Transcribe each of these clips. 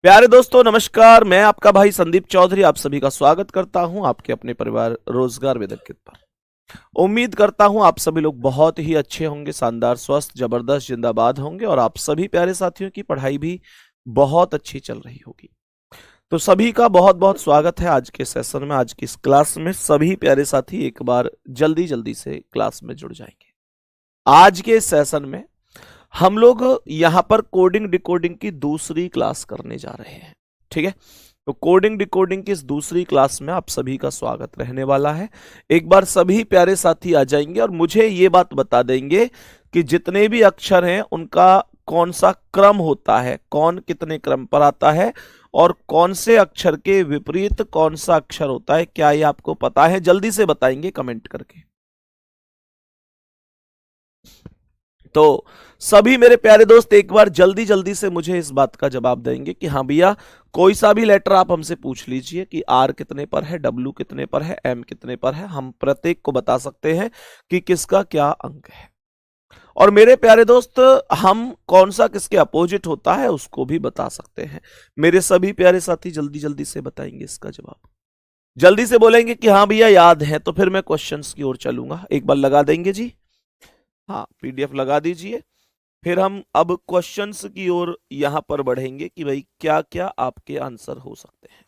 प्यारे दोस्तों नमस्कार। मैं आपका भाई संदीप चौधरी आप सभी का स्वागत करता हूं आपके अपने परिवार रोजगार वेदकित पर। उम्मीद करता हूं आप सभी लोग बहुत ही अच्छे होंगे, शानदार, स्वस्थ, जबरदस्त, जिंदाबाद होंगे और आप सभी प्यारे साथियों की पढ़ाई भी बहुत अच्छी चल रही होगी। तो सभी का बहुत बहुत स्वागत है आज के सेशन में, आज की इस क्लास में। सभी प्यारे साथी एक बार जल्दी जल्दी से क्लास में जुड़ जाएंगे। आज के सेशन में हम लोग यहां पर कोडिंग डिकोडिंग की दूसरी क्लास करने जा रहे हैं। ठीक है, तो कोडिंग डिकोडिंग की इस दूसरी क्लास में आप सभी का स्वागत रहने वाला है। एक बार सभी प्यारे साथी आ जाएंगे और मुझे ये बात बता देंगे कि जितने भी अक्षर हैं उनका कौन सा क्रम होता है, कौन कितने क्रम पर आता है और कौन से अक्षर के विपरीत कौन सा अक्षर होता है। क्या ये आपको पता है? जल्दी से बताएंगे कमेंट करके। तो सभी मेरे प्यारे दोस्त एक बार जल्दी जल्दी से मुझे इस बात का जवाब देंगे कि हाँ भैया, कोई सा भी लेटर आप हमसे पूछ लीजिए कि आर कितने पर है, डब्ल्यू कितने पर है, एम कितने पर है, हम प्रत्येक को बता सकते हैं कि किसका क्या अंक है। और मेरे प्यारे दोस्त, हम कौन सा किसके अपोजिट होता है उसको भी बता सकते हैं। मेरे सभी प्यारे साथी जल्दी जल्दी से बताएंगे इसका जवाब। जल्दी से बोलेंगे कि हाँ भैया याद है, तो फिर मैं क्वेश्चंस की ओर चलूंगा। एक बार लगा देंगे जी, हाँ पीडीएफ लगा दीजिए। फिर हम अब क्वेश्चंस की ओर यहां पर बढ़ेंगे कि भाई क्या क्या आपके आंसर हो सकते हैं,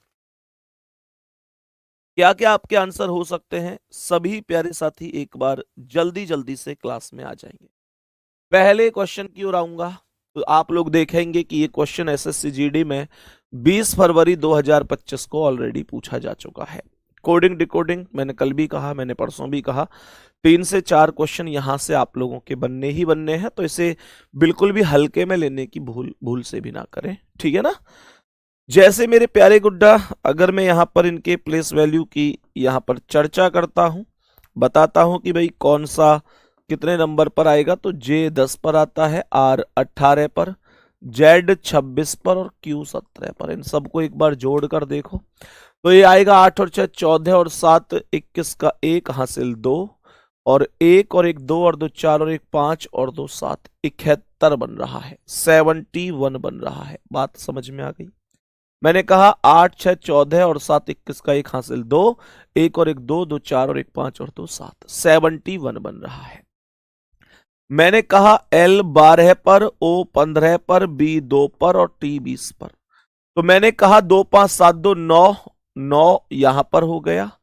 क्या क्या आपके आंसर हो सकते हैं। सभी प्यारे साथी एक बार जल्दी जल्दी से क्लास में आ जाएंगे। पहले क्वेश्चन की ओर आऊंगा तो आप लोग देखेंगे कि ये क्वेश्चन एसएससी जीडी में 20 फरवरी 2025 को ऑलरेडी पूछा जा चुका है। कोडिंग डिकोडिंग मैंने कल भी कहा, मैंने परसों भी कहा, 3 से 4 क्वेश्चन यहां से आप लोगों के बनने ही बनने हैं। तो इसे बिल्कुल भी हल्के में लेने की भूल से भी ना करें, ठीक है ना। जैसे मेरे प्यारे गुड्डा, अगर मैं यहां पर इनके प्लेस वैल्यू की यहां पर चर्चा करता हूं, बताता हूं कि भाई कौन सा कितने नंबर पर आएगा, तो जे 10 पर आता है, आर 18 पर, जेड 26 पर और क्यू 17 पर। इन सबको एक बार जोड़कर देखो तो ये आएगा 8 और 6 14 और 7 21 का 1 हासिल 2 और 1 और 1 2 और 2 4 और 1 5 और 2 7 71 बन रहा है, 71 बन रहा है। बात समझ में आ गई? मैंने कहा 8 6 14 और 7 21 का 1 हासिल 2, 1 और 1 2 2 4 और 1 5 और 2 7, 71 बन रहा है। मैंने कहा L 12 पर, O 15 पर, B 2 पर और T 20 पर। तो मैंने कहा 2 5 7 2 9 9 यहां पर हो गया।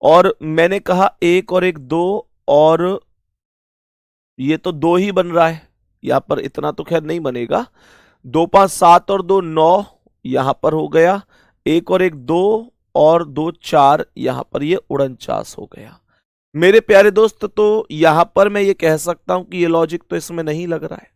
और मैंने कहा 1 और 1 2 और ये तो 2 ही बन रहा है, यहां पर इतना तो खैर नहीं बनेगा। 2 5 7 और 2 9 यहां पर हो गया। 1 और 1 2 और 2 4 यहां पर ये 49 हो गया। मेरे प्यारे दोस्त, तो यहां पर मैं ये कह सकता हूं कि ये लॉजिक तो इसमें नहीं लग रहा है।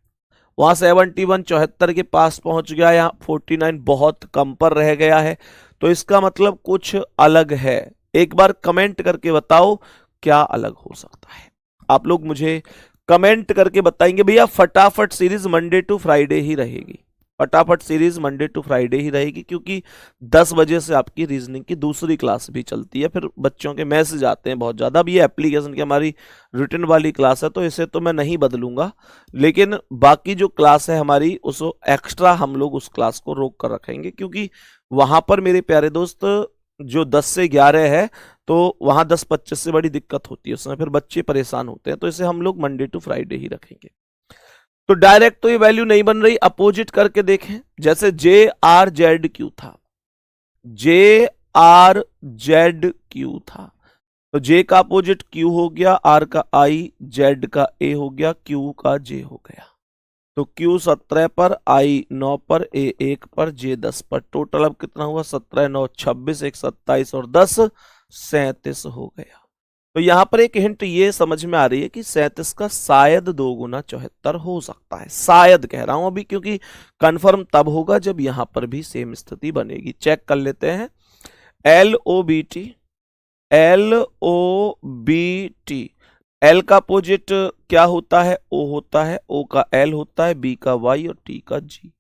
वहां 71 74 के पास पहुंच गया, यहां 49 बहुत कम पर रह गया है। तो इसका मतलब कुछ अलग है। एक बार कमेंट करके बताओ क्या अलग हो सकता है। आप लोग मुझे कमेंट करके बताएंगे। भैया फटाफट सीरीज मंडे टू फ्राइडे ही रहेगी, फटाफट सीरीज मंडे टू फ्राइडे ही रहेगी, क्योंकि 10 बजे से आपकी रीजनिंग की दूसरी क्लास भी चलती है। फिर बच्चों के मैसेज आते हैं बहुत ज़्यादा। अब ये एप्लीकेशन की हमारी रिटन वाली क्लास है तो इसे तो मैं नहीं बदलूंगा, लेकिन बाकी जो क्लास है हमारी उसको एक्स्ट्रा हम लोग उस क्लास को रोक कर रखेंगे, क्योंकि वहां पर मेरे प्यारे दोस्त जो 10 से 11 है तो वहां 10-25 से बड़ी दिक्कत होती है, उसमें फिर बच्चे परेशान होते हैं। तो इसे हम लोग मंडे टू फ्राइडे ही रखेंगे। तो डायरेक्ट तो ये वैल्यू नहीं बन रही, अपोजिट करके देखें। जैसे जे आर जेड क्यू था, जे आर जेड क्यू था, तो जे का अपोजिट क्यू हो गया, आर का आई, जेड का ए हो गया, क्यू का जे हो गया। तो क्यू 17 पर, आई 9 पर, ए 1 पर, जे 10 पर। टोटल अब कितना हुआ? 17 9 26, 1 27 और 10 37 हो गया। तो यहां पर एक हिंट ये समझ में आ रही है कि 37 का शायद 2 गुना 74 हो सकता है। शायद कह रहा हूं अभी, क्योंकि कंफर्म तब होगा जब यहां पर भी सेम स्थिति बनेगी। चेक कर लेते हैं। LOBT, LOBT, L का अपोजिट क्या होता है? O होता है, O का L होता है, B का Y और T का G।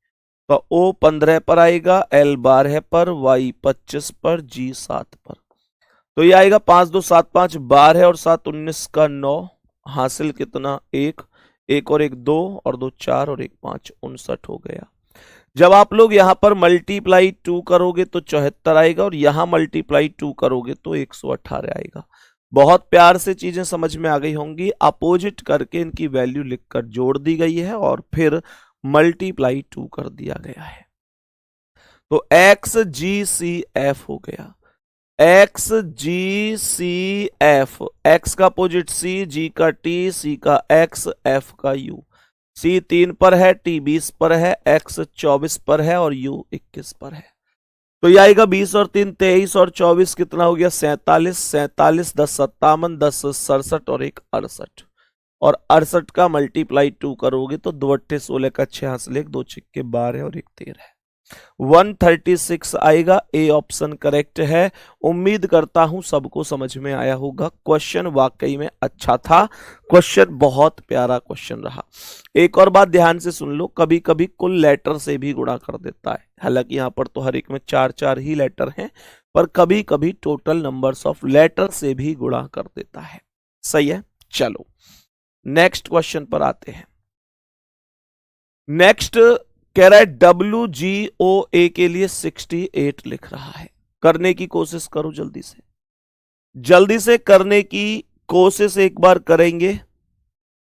तो O 15 पर आएगा, L 12 पर, Y 25 पर, G 7 पर। तो ये आएगा 5 2 7 5 12 और 7 19 का 9 हासिल कितना? 1 1 और 1 2 और 2 4 और 1 5 59 हो गया। जब आप लोग यहां पर मल्टीप्लाई 2 करोगे तो 74 आएगा और यहां मल्टीप्लाई 2 करोगे तो 118 आएगा। बहुत प्यार से चीजें समझ में आ गई होंगी। अपोजिट करके इनकी वैल्यू लिखकर जोड़ दी गई है और फिर मल्टीप्लाई 2 कर दिया गया है। तो एक्स जी सी एफ हो गया। एक्स जी सी एफ, एक्स का अपोजिट सी, जी का टी, सी का एक्स, एफ का यू। सी 3 पर है, टी 20 पर है, एक्स 24 पर है और यू 21 पर है। तो ये आएगा 20 और 3 23 और 24 कितना हो गया 47। 47 10 57, 10 67 और 1 68। और 68 का मल्टीप्लाई 2 करोगे तो 2 अट्ठे 16 का 6 हासिल 1, 2 छिक्के 12 और 1 13 है। 136 आएगा। ए ऑप्शन करेक्ट है। उम्मीद करता हूं सबको समझ में आया होगा। क्वेश्चन वाकई में अच्छा था, क्वेश्चन बहुत प्यारा क्वेश्चन रहा। एक और बात ध्यान से सुन लो, कभी कभी कुल लेटर से भी गुणा कर देता है। हालांकि यहां पर तो हर एक में 4-4 ही लेटर हैं, पर कभी कभी टोटल नंबर्स ऑफ लेटर से भी गुणा कर देता है। सही है। चलो नेक्स्ट क्वेश्चन पर आते हैं। नेक्स्ट कह रहा है WGOA के लिए 68 लिख रहा है। करने की कोशिश करो जल्दी से, जल्दी से करने की कोशिश एक बार करेंगे।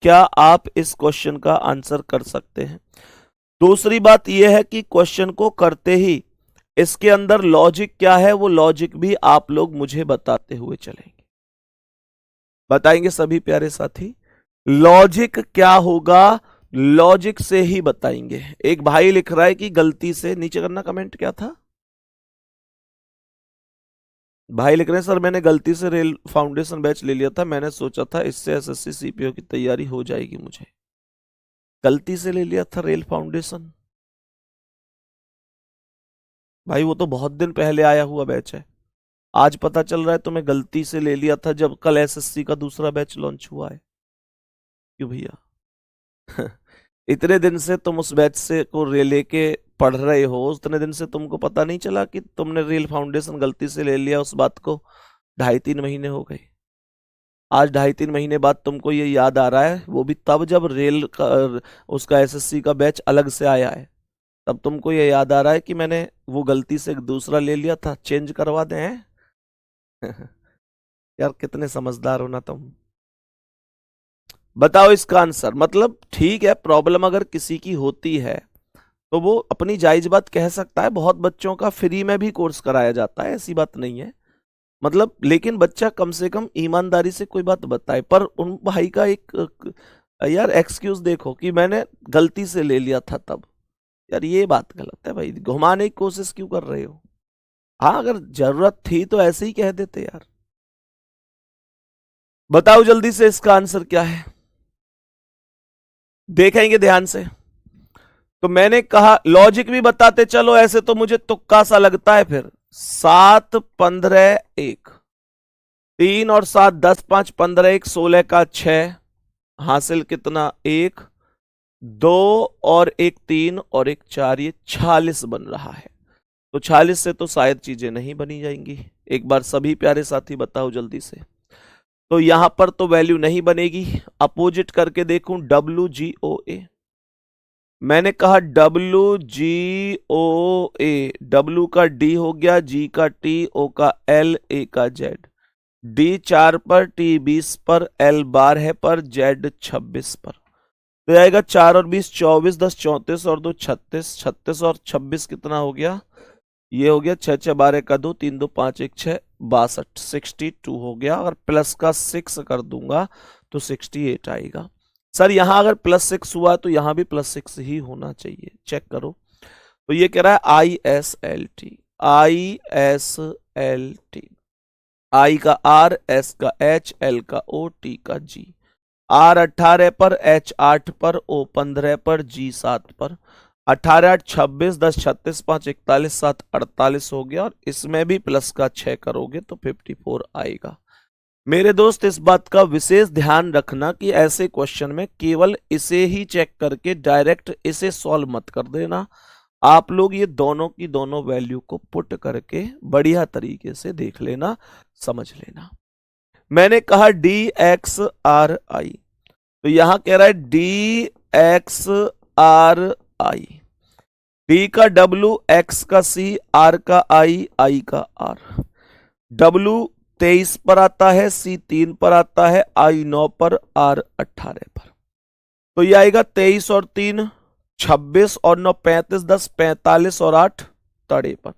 क्या आप इस क्वेश्चन का आंसर कर सकते हैं? दूसरी बात यह है कि क्वेश्चन को करते ही इसके अंदर लॉजिक क्या है, वो लॉजिक भी आप लोग मुझे बताते हुए चलेंगे। बताएंगे सभी प्यारे साथी, लॉजिक क्या होगा, लॉजिक से ही बताएंगे। एक भाई लिख रहा है कि गलती से, नीचे करना कमेंट, क्या था भाई लिख रहे हैं, सर मैंने गलती से रेल फाउंडेशन बैच ले लिया था, मैंने सोचा था इससे एसएससी सीपीओ की तैयारी हो जाएगी मुझे। गलती से ले लिया था रेल फाउंडेशन? भाई वो तो बहुत दिन पहले आया हुआ बैच है। आज पता चल रहा है तुम्हें गलती से ले लिया था जब कल एसएससी का दूसरा बैच लॉन्च हुआ है। क्यों भैया? इतने दिन से तुम उस बैच से को रे लेके पढ़ रहे हो, उतने दिन से तुमको पता नहीं चला कि तुमने रेल फाउंडेशन गलती से ले लिया? उस बात को 2.5-3 महीने हो गए। आज 2.5-3 महीने बाद तुमको ये याद आ रहा है, वो भी तब जब रेल का उसका एसएससी का बैच अलग से आया है, तब तुमको ये याद आ रहा है कि मैंने वो गलती से दूसरा ले लिया था, चेंज करवा दें हैं? यार कितने समझदार हो ना तुम। बताओ इसका आंसर। मतलब ठीक है, प्रॉब्लम अगर किसी की होती है तो वो अपनी जायज बात कह सकता है। बहुत बच्चों का फ्री में भी कोर्स कराया जाता है, ऐसी बात नहीं है। मतलब लेकिन बच्चा कम से कम ईमानदारी से कोई बात बताए। पर उन भाई का एक यार एक्सक्यूज देखो कि मैंने गलती से ले लिया था तब। यार ये बात गलत है भाई, घुमाने की कोशिश क्यों कर रहे हो? हाँ अगर जरूरत थी तो ऐसे ही कह देते यार। बताओ जल्दी से इसका आंसर क्या है, देखेंगे ध्यान से। तो मैंने कहा लॉजिक भी बताते चलो, ऐसे तो मुझे तुक्का सा लगता है। फिर 7 15 1, 3 और 7 10 5 15 1 16 का 6 हासिल कितना 1, 2 और 1 3 और 1 4, ये 46 बन रहा है। तो 46 से तो शायद चीजें नहीं बनी जाएंगी। एक बार सभी प्यारे साथी बताओ जल्दी से। तो यहां पर तो वैल्यू नहीं बनेगी। अपोजिट करके देखूं WGOA, मैंने कहा WGOA, W का D हो गया, G का T, O का L, A का Z। D 4 पर, T 20 पर, L 12 पर, Z 26 पर। तो आएगा 4 और 20 24, 10 34 और 2 36, 36 और 26 कितना हो गया? ये हो गया 6 6 12 का 2, 3 2 5 1 6 62, 62 हो गया। अगर प्लस का 6 कर दूंगा तो 68 आएगा। सर यहां अगर +6 हुआ तो यहां भी +6 ही होना चाहिए, चेक करो। तो ये कह रहा है ISLT, ISLT, I का R, S का H, L का O, T का G। R 18 पर, H 8 पर, O 15 पर, G 7 पर। 18 8 26, 10 36 5 41 7 48 हो गया। और इसमें भी प्लस का 6 करोगे तो 54 आएगा। मेरे दोस्त इस बात का विशेष ध्यान रखना कि ऐसे क्वेश्चन में केवल इसे ही चेक करके डायरेक्ट इसे सॉल्व मत कर देना। आप लोग ये दोनों की दोनों वैल्यू को पुट करके बढ़िया तरीके से देख लेना, समझ लेना। मैंने कहा DXRI, तो यहां कह रहा है DXRI। टी का डब्ल्यू, एक्स का सी, आर का आई का आर। डब्ल्यू 23 पर आता है, सी 3 पर आता है, आई 9 पर, आर 18 पर। तो ये आएगा 23 और 3 26 और 9 35, 10 45 और 8 53।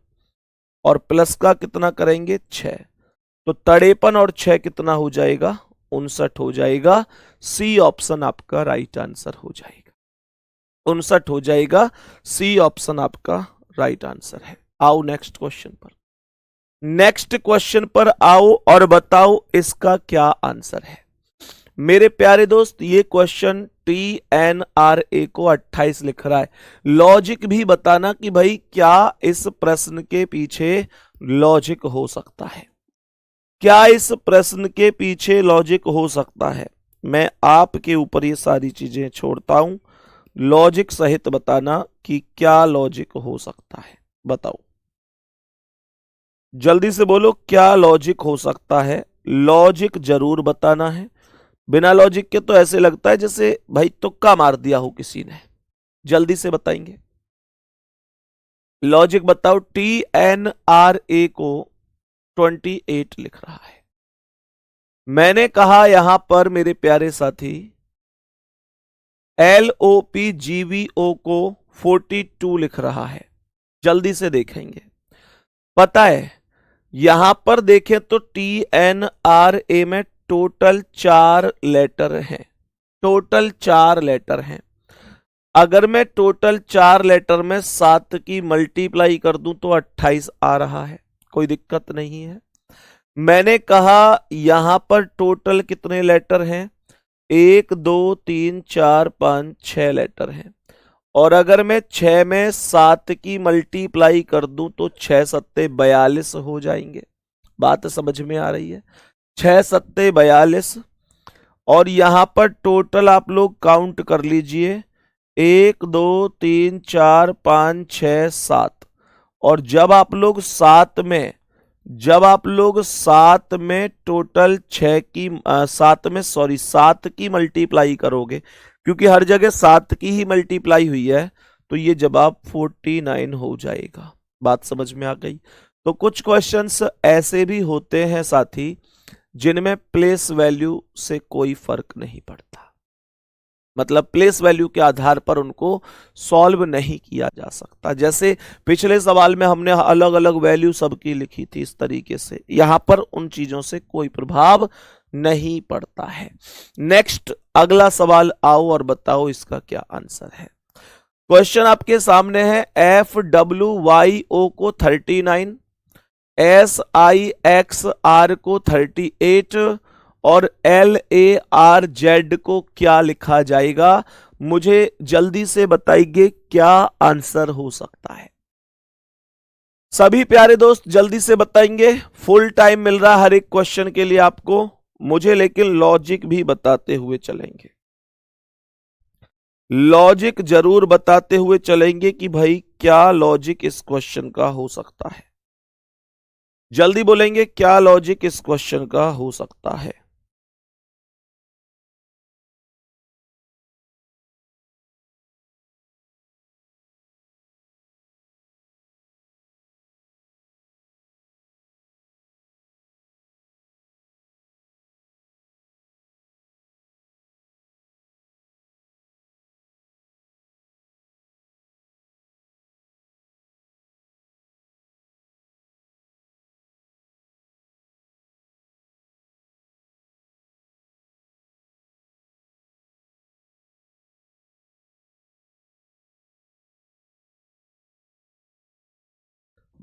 और प्लस का कितना करेंगे 6। तो 53 और 6 कितना हो जाएगा 59 हो जाएगा। सी ऑप्शन आपका राइट आंसर हो जाएगा, 59 हो जाएगा। सी ऑप्शन आपका राइट आंसर है। आओ नेक्स्ट क्वेश्चन पर, नेक्स्ट क्वेश्चन पर आओ और बताओ इसका क्या आंसर है। मेरे प्यारे दोस्त ये क्वेश्चन TNRA को 28 लिख रहा है। लॉजिक भी बताना कि भाई क्या इस प्रश्न के पीछे लॉजिक हो सकता है, क्या इस प्रश्न के पीछे लॉजिक हो सकता है। मैं आपके ऊपर ये सारी चीजें छोड़ता हूं, लॉजिक सहित बताना कि क्या लॉजिक हो सकता है। बताओ जल्दी से बोलो, क्या लॉजिक हो सकता है। लॉजिक जरूर बताना है, बिना लॉजिक के तो ऐसे लगता है जैसे भाई तुक्का मार दिया हो किसी ने। जल्दी से बताएंगे, लॉजिक बताओ। TNRA को 28 लिख रहा है। मैंने कहा यहां पर मेरे प्यारे साथी LOPGVO को 42 लिख रहा है। जल्दी से देखेंगे, पता है यहां पर देखें तो TNRA में टोटल 4 लेटर हैं, टोटल 4 लेटर हैं। अगर मैं टोटल 4 लेटर में 7 की मल्टीप्लाई कर दूं तो 28 आ रहा है, कोई दिक्कत नहीं है। मैंने कहा यहां पर टोटल कितने लेटर हैं 1 2 3 4 5 6 लेटर हैं। और अगर मैं 6 में 7 की मल्टीप्लाई कर दूं तो 6 सत्ते 42 हो जाएंगे। बात समझ में आ रही है, 6 सत्ते 42। और यहां पर टोटल आप लोग काउंट कर लीजिए 1 2 3 4 5 6 7। और जब आप लोग 7 में टोटल 6 की 7 की मल्टीप्लाई करोगे, क्योंकि हर जगह 7 की ही मल्टीप्लाई हुई है, तो ये जवाब 49 हो जाएगा। बात समझ में आ गई। तो कुछ क्वेश्चंस ऐसे भी होते हैं साथी जिनमें प्लेस वैल्यू से कोई फर्क नहीं पड़ता, मतलब प्लेस वैल्यू के आधार पर उनको सॉल्व नहीं किया जा सकता। जैसे पिछले सवाल में हमने अलग अलग वैल्यू सबकी लिखी थी, इस तरीके से यहां पर उन चीजों से कोई प्रभाव नहीं पड़ता है। नेक्स्ट अगला सवाल आओ और बताओ इसका क्या आंसर है। क्वेश्चन आपके सामने है। FWYO को 39, SIXR को 38 और LARZ को क्या लिखा जाएगा। मुझे जल्दी से बताइए क्या आंसर हो सकता है। सभी प्यारे दोस्त जल्दी से बताएंगे, फुल टाइम मिल रहा हर एक क्वेश्चन के लिए आपको मुझे, लेकिन लॉजिक भी बताते हुए चलेंगे, लॉजिक जरूर बताते हुए चलेंगे कि भाई क्या लॉजिक इस क्वेश्चन का हो सकता है। जल्दी बोलेंगे क्या लॉजिक इस क्वेश्चन का हो सकता है।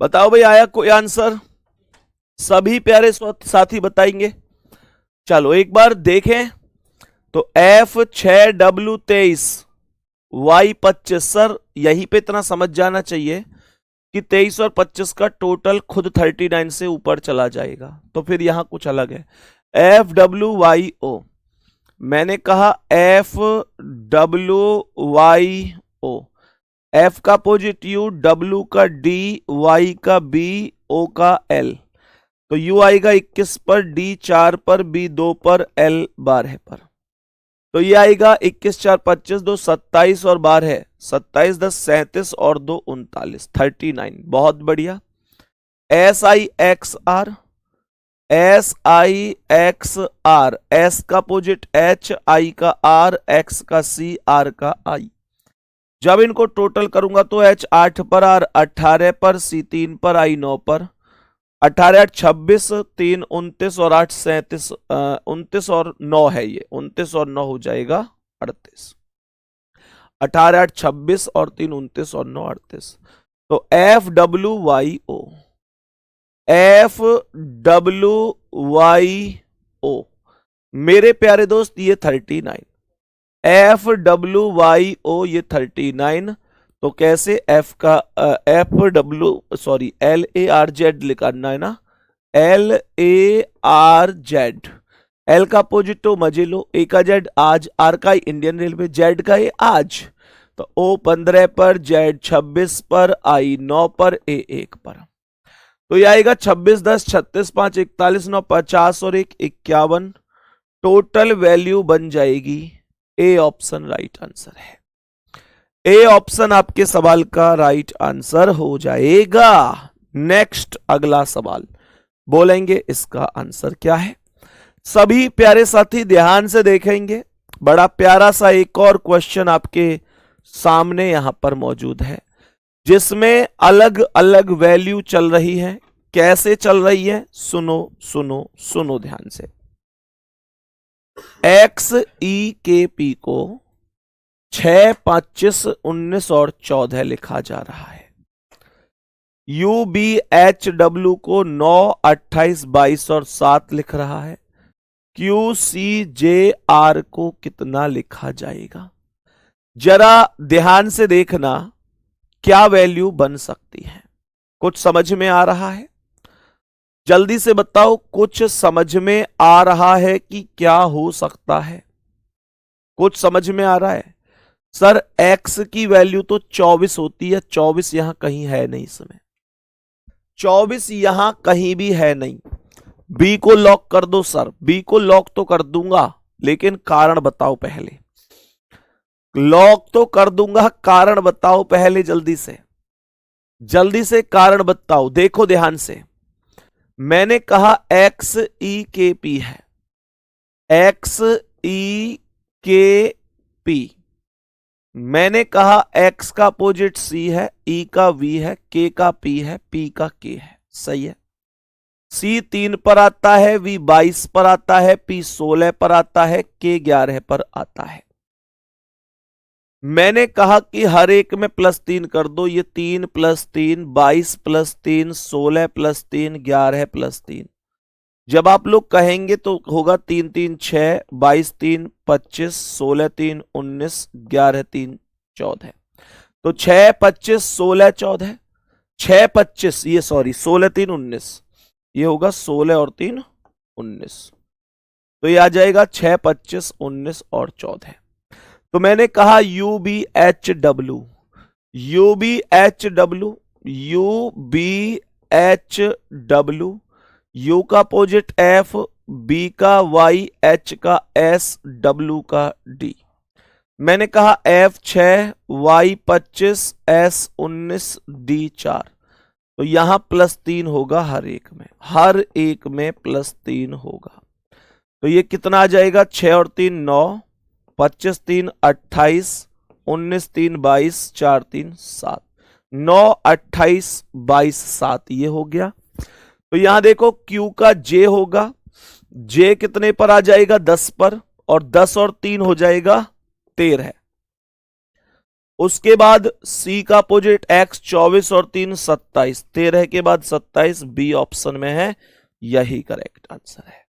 बताओ भाई आया कोई आंसर, सभी प्यारे साथी बताएंगे। चलो एक बार देखें तो F6W23 Y25, सर यहीं पे इतना समझ जाना चाहिए कि 23 और 25 का टोटल खुद 39 से ऊपर चला जाएगा, तो फिर यहां कुछ अलग है। FWYO, मैंने कहा FWYO, F का पॉजिटिव, W का D, Y का B, O का L, तो U आएगा 21 पर, D 4 पर, B 2 पर, L 12 पर। तो ये आएगा 21 4 25 2 27 और 12 27 10 37 और 2 39 39। बहुत बढ़िया। S I X R, S I X R, S का अपोजिट एच, आई का आर, एक्स का सी, आर का आई। जब इनको टोटल करूंगा तो एच 8 पर, आर 18 पर, सी 3 पर, आई 9 पर। 18 8 26, 3 29 और 8 37, 29 और 9 है, ये 29 और 9 हो जाएगा 38। 18 8 26 और 3 29 और 9 38। तो F W Y O, F W Y O मेरे प्यारे दोस्त ये 39, एफ डब्ल्यू वाई ओ ये 39। तो कैसे एफ का F W sorry L A R Z लिखना है ना, L A R Z. L का अपोजिट तो मजे लो, ए का जेड आज, आर का इंडियन रेलवे, जेड का ये आज। तो ओ 15 पर, जेड 26 पर, आई 9 पर, ए 1 पर। तो ये आएगा 26 10 36 5 41 9 50 और 1 51। टोटल वैल्यू बन जाएगी, ए ऑप्शन राइट आंसर है। ए ऑप्शन आपके सवाल का राइट आंसर हो जाएगा। नेक्स्ट अगला सवाल बोलेंगे इसका आंसर क्या है। सभी प्यारे साथी ध्यान से देखेंगे, बड़ा प्यारा सा एक और क्वेश्चन आपके सामने यहां पर मौजूद है, जिसमें अलग अलग वैल्यू चल रही है। कैसे चल रही है, सुनो सुनो सुनो ध्यान से। एक्स ई के पी को 6 25 19 और 14 लिखा जा रहा है। यू बी एच डब्ल्यू को 9 28 22 और 7 लिख रहा है। क्यू सी जे आर को कितना लिखा जाएगा। जरा ध्यान से देखना क्या वैल्यू बन सकती है। कुछ समझ में आ रहा है, जल्दी से बताओ, कुछ समझ में आ रहा है कि क्या हो सकता है। कुछ समझ में आ रहा है। सर x की वैल्यू तो 24 होती है, 24 यहां कहीं है नहीं, इसमें 24 यहां कहीं भी है नहीं। बी को लॉक कर दो सर, बी को लॉक तो कर दूंगा, लेकिन कारण बताओ पहले। लॉक तो कर दूंगा, कारण बताओ पहले, जल्दी से कारण बताओ। देखो ध्यान से, मैंने कहा एक्स ई के पी है, एक्स ई के पी। मैंने कहा x का अपोजिट c है, e का v है, k का p है, p का k है। सही है। c 3 पर आता है, v 22 पर आता है, p 16 पर आता है, k 11 पर आता है। मैंने कहा कि हर एक में +3 कर दो, ये 3 + 3 22 + 3 16 + 3 11 + 3। जब आप लोग कहेंगे तो होगा 3 3 6 22 3 25 16 3 19 11 3 14। तो 6 25 16 14, 6 25 ये सॉरी 16 3 19, ये होगा 16 और 3 19। तो ये आ जाएगा 6 25 19 और 14। तो मैंने कहा U B H W, U B H W, U B H W, U का अपोजिट एफ, बी का वाई, एच का एस, डब्ल्यू का डी। मैंने कहा एफ 6 वाई 25 एस 19 डी 4। तो यहां +3 होगा, हर एक में +3 होगा। तो ये कितना आ जाएगा, 6 और 3 9, 25 3 28, 19 3 22, 4 3 7, 9 28 22 7 ये हो गया। तो यहां देखो Q का J होगा, J कितने पर आ जाएगा, 10 पर, और 10 और 3 हो जाएगा 13। उसके बाद C का अपोजिट X 24 और 3 27, 13 के बाद 27, बी ऑप्शन में है। यही करेक्ट आंसर है,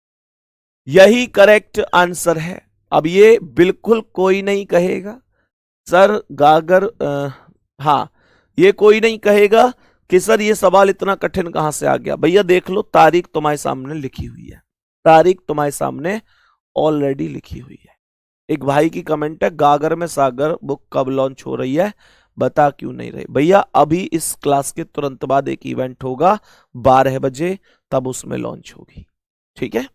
यही करेक्ट आंसर है। अब ये बिल्कुल कोई नहीं कहेगा सर गागर हां, ये कोई नहीं कहेगा कि सर ये सवाल इतना कठिन कहां से आ गया। भैया देख लो, तारीख तुम्हारे सामने लिखी हुई है, तारीख तुम्हारे सामने ऑलरेडी लिखी हुई है। एक भाई की कमेंट है, गागर में सागर बुक कब लॉन्च हो रही है, बता क्यों नहीं रही। भैया अभी इस क्लास के तुरंत बाद एक इवेंट होगा 12 बजे, तब उसमें लॉन्च होगी। ठीक है,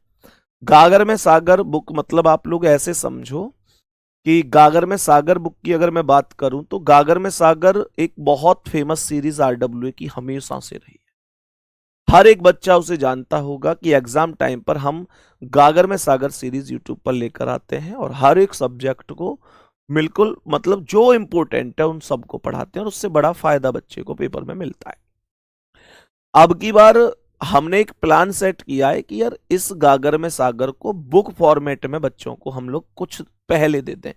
गागर में सागर बुक मतलब आप लोग ऐसे समझो कि गागर में सागर बुक की अगर मैं बात करूं तो गागर में सागर एक बहुत फेमस सीरीज आरडब्ल्यूए की हमेशा से रही है। हर एक बच्चा उसे जानता होगा कि एग्जाम टाइम पर हम गागर में सागर सीरीज यूट्यूब पर लेकर आते हैं और हर एक सब्जेक्ट को बिल्कुल मतलब जो इंपॉर्टेंट है उन सबको पढ़ाते हैं और उससे बड़ा फायदा बच्चे को पेपर में मिलता है। अब की बार हमने एक प्लान सेट किया है कि यार इस गागर में सागर को बुक फॉर्मेट में बच्चों को हम लोग कुछ पहले दे दें,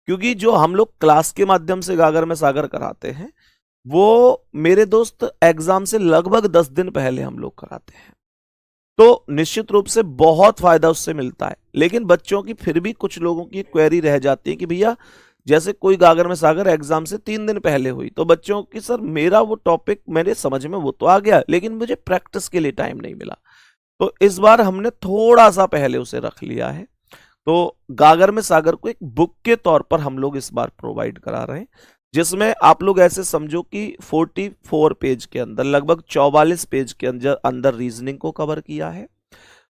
क्योंकि जो हम लोग क्लास के माध्यम से गागर में सागर कराते हैं वो मेरे दोस्त एग्जाम से लगभग 10 दिन पहले हम लोग कराते हैं। तो निश्चित रूप से बहुत फायदा उससे मिलता है, लेकिन बच्चों की फिर भी कुछ लोगों की क्वेरी रह जाती है कि भैया जैसे कोई गागर में सागर एग्जाम से 3 दिन पहले हुई तो बच्चों की सर मेरा वो टॉपिक मेरे समझ में वो तो आ गया लेकिन मुझे प्रैक्टिस के लिए टाइम नहीं मिला। तो इस बार हमने थोड़ा सा पहले उसे रख लिया है। तो गागर में सागर को एक बुक के तौर पर हम लोग इस बार प्रोवाइड करा रहे हैं, जिसमें आप लोग ऐसे समझो कि 44 पेज के अंदर लगभग 44 पेज के अंदर रीजनिंग को कवर किया है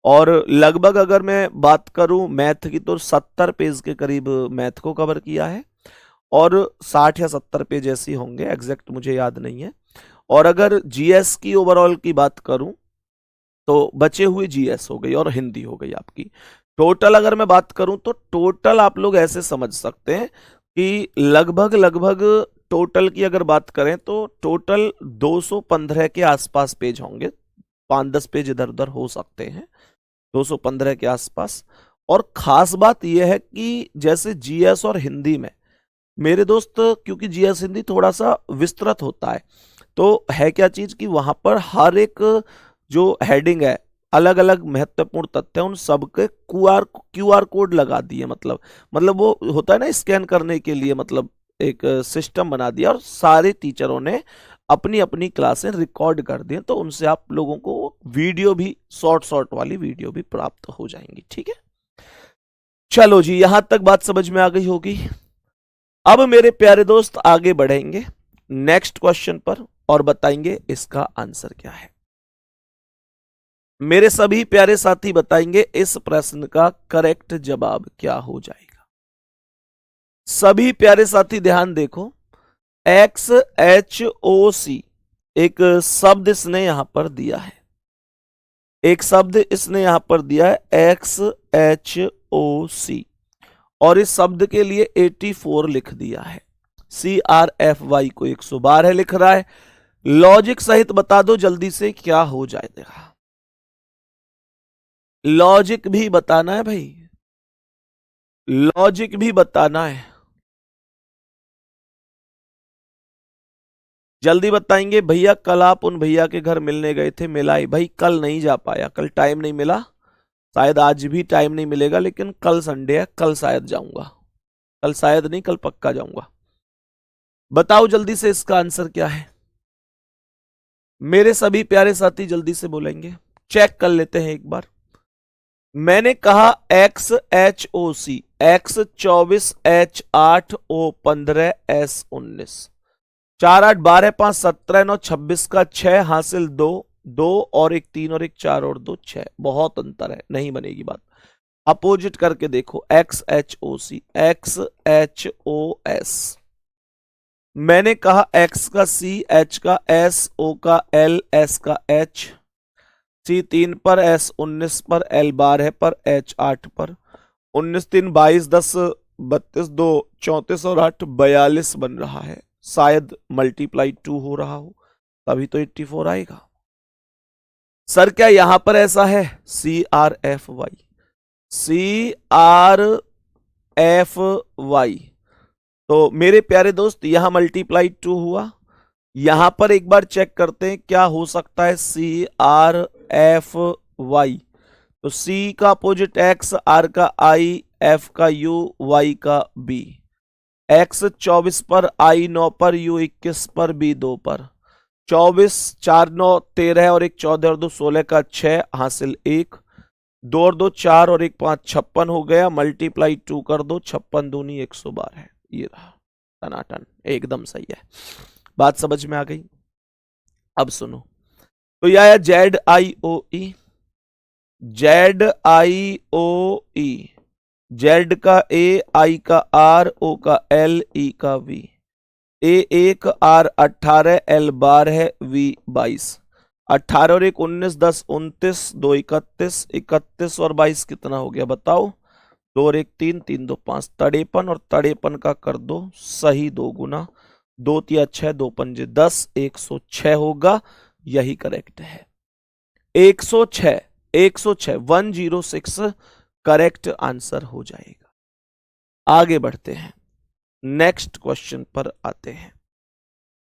और लगभग अगर मैं बात करूं मैथ की तो 70 पेज के करीब मैथ को कवर किया है और 60 या 70 पेज ऐसे होंगे, एग्जैक्ट मुझे याद नहीं है। और अगर जीएस की ओवरऑल की बात करूं तो बचे हुए जीएस हो गई और हिंदी हो गई आपकी। टोटल अगर मैं बात करूं तो टोटल आप लोग ऐसे समझ सकते हैं कि लगभग लगभग टोटल की अगर बात करें तो टोटल 215 के आसपास पेज होंगे, 5-10 पेज इधर उधर हो सकते हैं, 215 के आसपास। और खास बात यह है कि जैसे जीएस और हिंदी में मेरे दोस्त, क्योंकि जीएस हिंदी थोड़ा सा विस्तृत होता है, तो है क्या चीज कि वहां पर हर एक जो हेडिंग है अलग अलग महत्वपूर्ण तथ्य उन सबके क्यूआर कोड लगा दिए, मतलब वो होता है ना स्कैन करने के लिए, मतलब एक सिस्टम बना दिया और सारे टीचरों ने अपनी अपनी क्लासें रिकॉर्ड कर दी, तो उनसे आप लोगों को वीडियो भी शॉर्ट शॉर्ट वाली वीडियो भी प्राप्त हो जाएंगी। ठीक है, चलो जी यहां तक बात समझ में आ गई होगी। अब मेरे प्यारे दोस्त आगे बढ़ेंगे नेक्स्ट क्वेश्चन पर और बताएंगे इसका आंसर क्या है। मेरे सभी प्यारे साथी बताएंगे इस प्रश्न का करेक्ट जवाब क्या हो जाएगा। सभी प्यारे साथी ध्यान देखो, XHOC एक शब्द इसने यहां पर दिया है, एक शब्द इसने यहां पर दिया है XHOC और इस शब्द के लिए 84 लिख दिया है, CRFY को 112 लिख रहा है। लॉजिक सहित बता दो जल्दी से क्या हो जाएगा, लॉजिक भी बताना है भाई, लॉजिक भी बताना है, जल्दी बताएंगे। भैया कल आप उन भैया के घर मिलने गए थे, मिला ही भाई? कल नहीं जा पाया, कल टाइम नहीं मिला, शायद आज भी टाइम नहीं मिलेगा, लेकिन कल संडे है, कल शायद जाऊंगा, कल शायद नहीं कल पक्का जाऊंगा। बताओ जल्दी से इसका आंसर क्या है, मेरे सभी प्यारे साथी जल्दी से बोलेंगे, चेक कर लेते हैं एक बार। मैंने कहा XHOC, X24H8O15S19, 4 8 12 5 17 9 26 का 6 हासिल 2 2 और एक 3 और एक 4 और 2 6, बहुत अंतर है, नहीं बनेगी बात। अपोजिट करके देखो, XHOC XHOS, मैंने कहा X का C, H का S, O का L, S का H, C 3 पर, S 19 पर, L 12 पर, H 8 पर, 19 3 22 10 32 2 34 और 8 42 बन रहा है, शायद मल्टीप्लाई 2 हो रहा हो तभी तो 84 आएगा। सर क्या यहां पर ऐसा है? CRFY, CRFY, तो मेरे प्यारे दोस्त यहां मल्टीप्लाई 2 हुआ, यहां पर एक बार चेक करते हैं क्या हो सकता है। CRFY, तो C का अपोजिट X, R का I, F का U, Y का B, X 24 पर, I 9 पर, U 21 पर, B 2 पर, 24 4 9 13 और एक 14 और 2 16 का 6 हासिल 1, 2 और 2 4 और एक 5 56 हो गया, मल्टीप्लाई 2 कर दो, 56 दूनी 112 है, ये रहा टनाटन, एकदम सही है। बात समझ में आ गई? अब सुनो, तो यह आया ZIOE, ZIOE जेड का ए, आई का आर, ओ का एल, ई का वी। ए 1, आर 18, एल 12 है, वी 22। 18 और 1 19, 10 29, 2 31, 31 और 22 कितना हो गया बताओ? 2 और 1 3, 3 2 5, 53 और 53 का कर दो सही 2 गुना, 2 तिया 6, 2 पंजे 10, 106 होगा। यही करेक्ट है। 106, 106, 106 करेक्ट आंसर हो जाएगा। आगे बढ़ते हैं, नेक्स्ट क्वेश्चन पर आते हैं।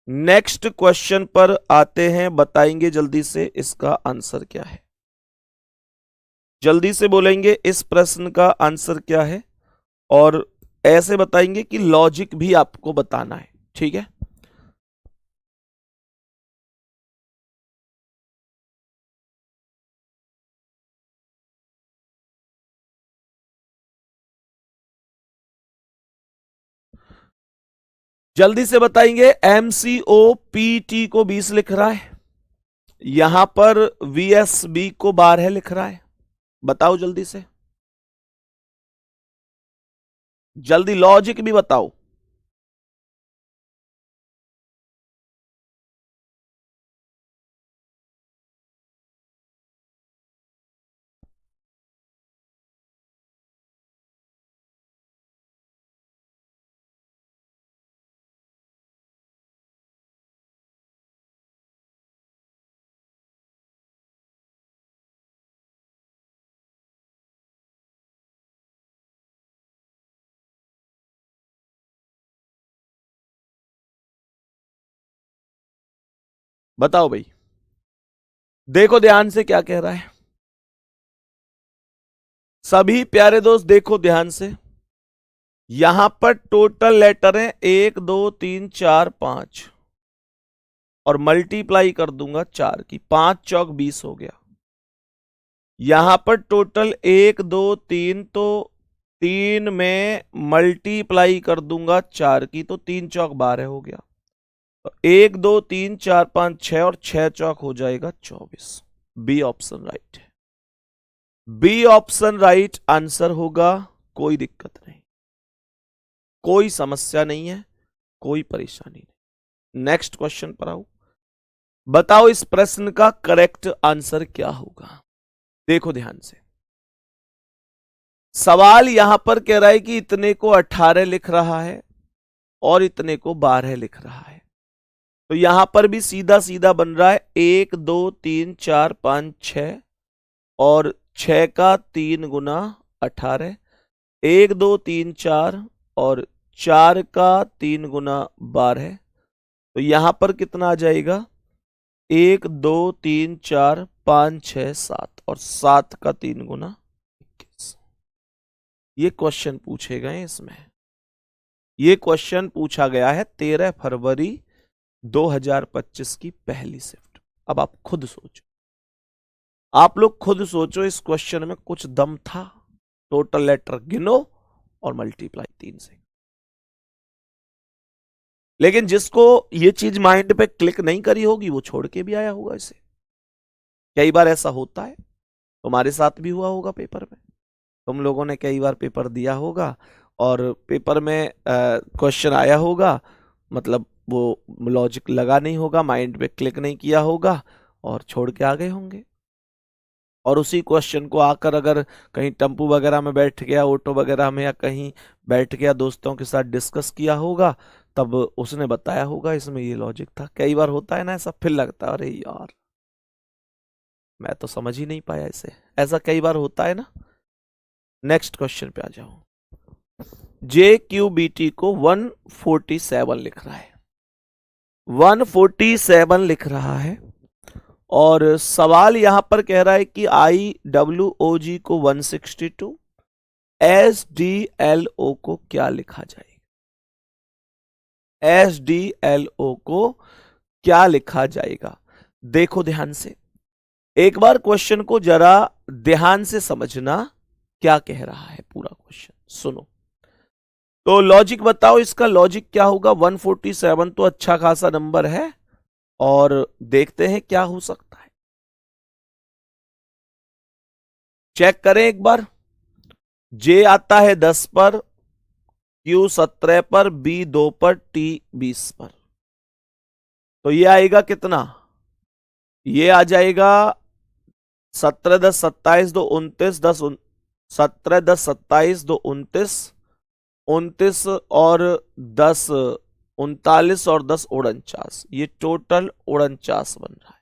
नेक्स्ट क्वेश्चन पर आते हैं, बताएंगे जल्दी से इसका आंसर क्या है। जल्दी से बोलेंगे इस प्रश्न का आंसर क्या है, और ऐसे बताएंगे कि लॉजिक भी आपको बताना है, ठीक है। जल्दी से बताएंगे। MCO PT को 20 लिख रहा है, यहां पर VSB को 12 लिख रहा है। बताओ जल्दी से, जल्दी लॉजिक भी बताओ। बताओ भाई, देखो ध्यान से क्या कह रहा है। सभी प्यारे दोस्त देखो ध्यान से, यहां पर टोटल लेटर है 1 2 3 4 5, और मल्टीप्लाई कर दूंगा 4 की, 5 चौक 20 हो गया। यहां पर टोटल 1 2 3, तो 3 में मल्टीप्लाई कर दूंगा 4 की, तो 3 चौक 12 हो गया। तो 1 2 3 4 5 6, और 6 चौक हो जाएगा 24। बी ऑप्शन राइट है। बी ऑप्शन राइट आंसर होगा, कोई दिक्कत नहीं, कोई समस्या नहीं है, कोई परेशानी नहीं। नेक्स्ट क्वेश्चन पर आओ, बताओ इस प्रश्न का करेक्ट आंसर क्या होगा। देखो ध्यान से, सवाल यहां पर कह रहा है कि इतने को 18 लिख रहा है और इतने को 12 लिख रहा है। तो यहां पर भी सीधा सीधा बन रहा है 1 2 3 4 5 6, और 6 का 3 गुना 18, 1 2 3 4, और 4 का 3 गुना 12। तो यहां पर कितना आ जाएगा? 1 2 3 4 5 6 7, और 7 का 3 गुना 21। ये क्वेश्चन पूछे गए इसमें, ये क्वेश्चन पूछा गया है 13 फरवरी 2025 की पहली शिफ्ट। अब आप खुद सोचो, आप लोग खुद सोचो, इस क्वेश्चन में कुछ दम था? टोटल लेटर गिनो और मल्टीप्लाई 3 से। लेकिन जिसको ये चीज माइंड पे क्लिक नहीं करी होगी वो छोड़ के भी आया होगा इसे। कई बार ऐसा होता है, तुम्हारे साथ भी हुआ होगा पेपर में। तुम लोगों ने कई बार पेपर दिया होगा और पेपर में क्वेश्चन आया होगा, मतलब वो लॉजिक लगा नहीं होगा, माइंड पे क्लिक नहीं किया होगा और छोड़ के आ गए होंगे। और उसी क्वेश्चन को आकर अगर कहीं टेम्पू वगैरह में बैठ गया, ऑटो वगैरह में या कहीं बैठ गया, दोस्तों के साथ डिस्कस किया होगा, तब उसने बताया होगा इसमें ये लॉजिक था। कई बार होता है ना ऐसा, फिर लगता है अरे यार मैं तो समझ ही नहीं पाया इसे। ऐसा कई बार होता है ना। नेक्स्ट क्वेश्चन पे आ जाओ। JQBT को 147 लिख रहा है, 147 लिख रहा है, और सवाल यहां पर कह रहा है कि IWOG को 162, SDLO को क्या लिखा जाएगा? SDLO को क्या लिखा जाएगा? देखो ध्यान से, एक बार क्वेश्चन को जरा ध्यान से समझना, क्या कह रहा है पूरा क्वेश्चन सुनो। तो लॉजिक बताओ, इसका लॉजिक क्या होगा? 147 तो अच्छा खासा नंबर है, और देखते हैं क्या हो सकता है। चेक करें एक बार। जे आता है 10 पर, क्यू 17 पर, बी 2 पर, टी 20 पर। तो ये आएगा कितना? ये आ जाएगा 17 10 27 2 29 10 17 10 27 2 29 29 और 10 39 और 10 49, ये टोटल 49 बन रहा है।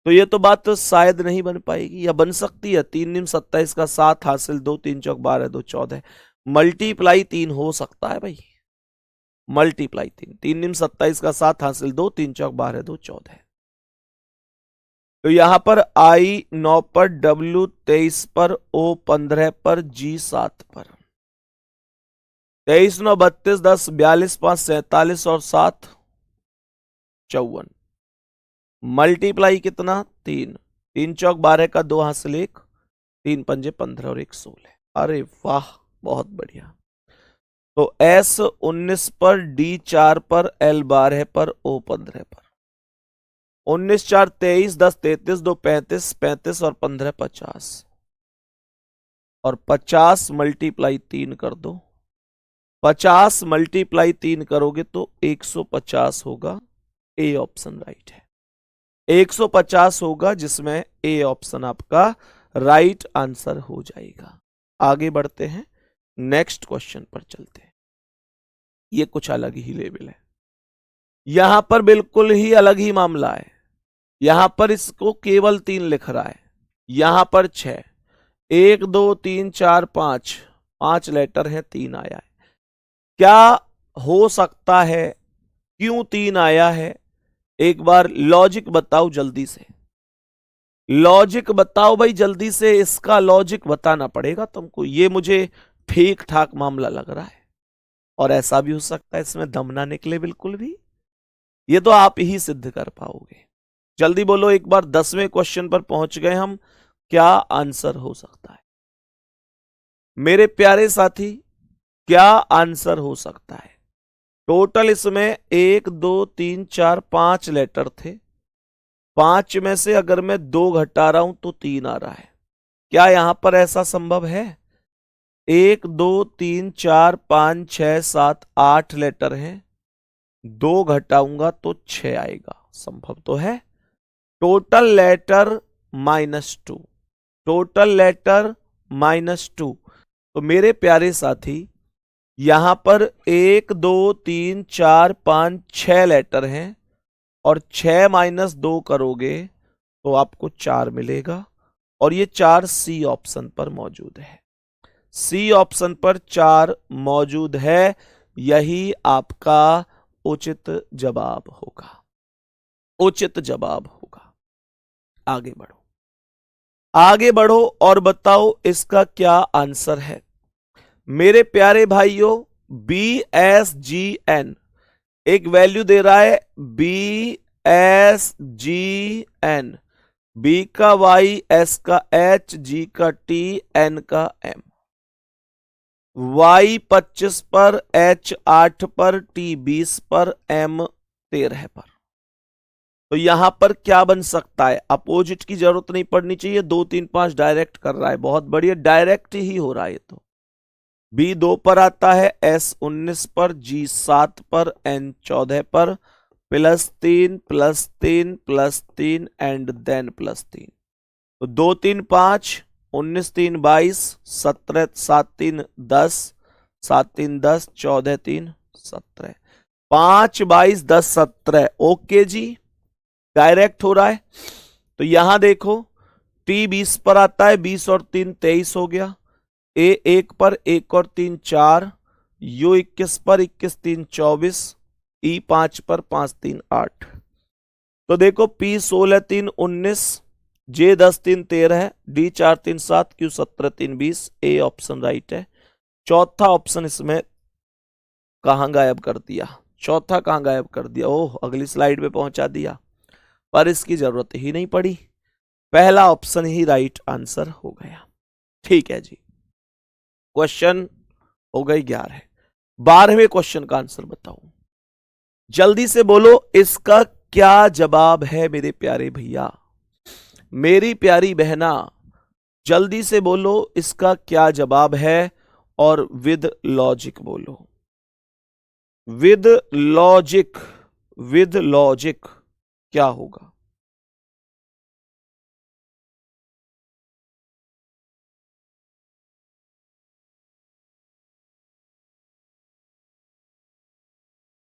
तो ये तो बात तो शायद नहीं बन पाएगी, या बन सकती है। 3 निम 27 का 7 हासिल 2 3 चौक 12 2 14, मल्टीप्लाई 3 हो सकता है भाई, मल्टीप्लाई 3, 3 निम 27 का 7 हासिल 2 3 चौक 12 2 14। तो यहां पर आई 9 पर, डब्ल्यू 23 पर, ओ 15 पर, जी 7 पर। 23 9 32 10 42 5 47 और 7 54। मल्टीप्लाई कितना? 3, 3 चौक 12 का 2 हासिल 1, 3 पंजे 15 और 1 16। अरे वाह, बहुत बढ़िया। तो एस 19 पर, डी 4 पर, एल 12 पर, ओ 15 पर। 19 4 23 10 33 2 35 35 और 15 50, और 50 मल्टीप्लाई 3 कर दो। 50 मल्टीप्लाई 3 करोगे तो 150 होगा। ए ऑप्शन राइट है, 150 होगा, जिसमें ए ऑप्शन आपका राइट आंसर हो जाएगा। आगे बढ़ते हैं, नेक्स्ट क्वेश्चन पर चलते हैं। ये कुछ अलग ही लेवल है, यहां पर बिल्कुल ही अलग ही मामला है। यहां पर इसको केवल 3 लिख रहा है, यहां पर 6, 1 2 3 4 5, 5 लेटर है, 3 आया है। क्या हो सकता है, क्यों 3 आया है? एक बार लॉजिक बताओ जल्दी से, लॉजिक बताओ भाई जल्दी से, इसका लॉजिक बताना पड़ेगा तुमको। ये मुझे ठीक ठाक मामला लग रहा है, और ऐसा भी हो सकता है इसमें दम ना निकले बिल्कुल भी। ये तो आप ही सिद्ध कर पाओगे। जल्दी बोलो एक बार, 10वें क्वेश्चन पर पहुंच गए हम, क्या आंसर हो सकता है मेरे प्यारे साथी? क्या आंसर हो सकता है? टोटल इसमें 1 2 3 4 5 लेटर थे, 5 में से अगर मैं 2 घटा रहा हूं तो 3 आ रहा है। क्या यहां पर ऐसा संभव है? 1 2 3 4 5 6 7 8 लेटर हैं, 2 घटाऊंगा तो 6 आएगा, संभव तो है। Total letter -2, total letter -2। तो मेरे प्यारे साथी, यहां पर 1 2 3 4 5 6 लेटर हैं, और 6 - 2 करोगे तो आपको 4 मिलेगा, और ये 4 सी ऑप्शन पर मौजूद है। सी ऑप्शन पर 4 मौजूद है, यही आपका उचित जवाब होगा, उचित जवाब होगा। आगे बढ़ो, आगे बढ़ो और बताओ इसका क्या आंसर है। मेरे प्यारे भाइयों, BSGN एक वैल्यू दे रहा है, BSGN, B का Y, S का H, G का T, N का M। Y 25 पर, H 8 पर, T 20 पर, M 13 पर। तो यहां पर क्या बन सकता है? अपोजिट की जरूरत नहीं पड़नी चाहिए, 2 3 5 डायरेक्ट कर रहा है, बहुत बढ़िया, डायरेक्ट ही हो रहा है। तो B 2 पर आता है, S 19 पर, G 7 पर, N 14 पर, +3 +3 +3 एंड देन +3। तो 2 3 5, 19 3 22, 17 7 3 10, 7 3 10, 14 3 17, 5 22 10 17। ओके जी, डायरेक्ट हो रहा है। तो यहां देखो, T 20 पर आता है, 20 और 3 23 हो गया। A 1 पर, 1 और 3 4, U 21 पर, 21 3 24, E 5 पर, 5 3 8। तो देखो, P 16 3 19, J 10 3 13, D 4 3 7, Q 17 3 20। A option right है। चौथा ऑप्शन इसमें कहां गायब कर दिया? चौथा कहां गायब कर दिया? ओह, अगली स्लाइड पे पहुंचा दिया, पर इसकी जरूरत ही नहीं पड़ी, पहला ऑप्शन ही राइट आंसर हो गया। ठीक है जी, क्वेश्चन हो गई 11। 12वें क्वेश्चन का आंसर बताओ, जल्दी से बोलो इसका क्या जवाब है मेरे प्यारे भैया, मेरी प्यारी बहना। जल्दी से बोलो इसका क्या जवाब है और विद लॉजिक बोलो। विद लॉजिक, विद लॉजिक क्या होगा?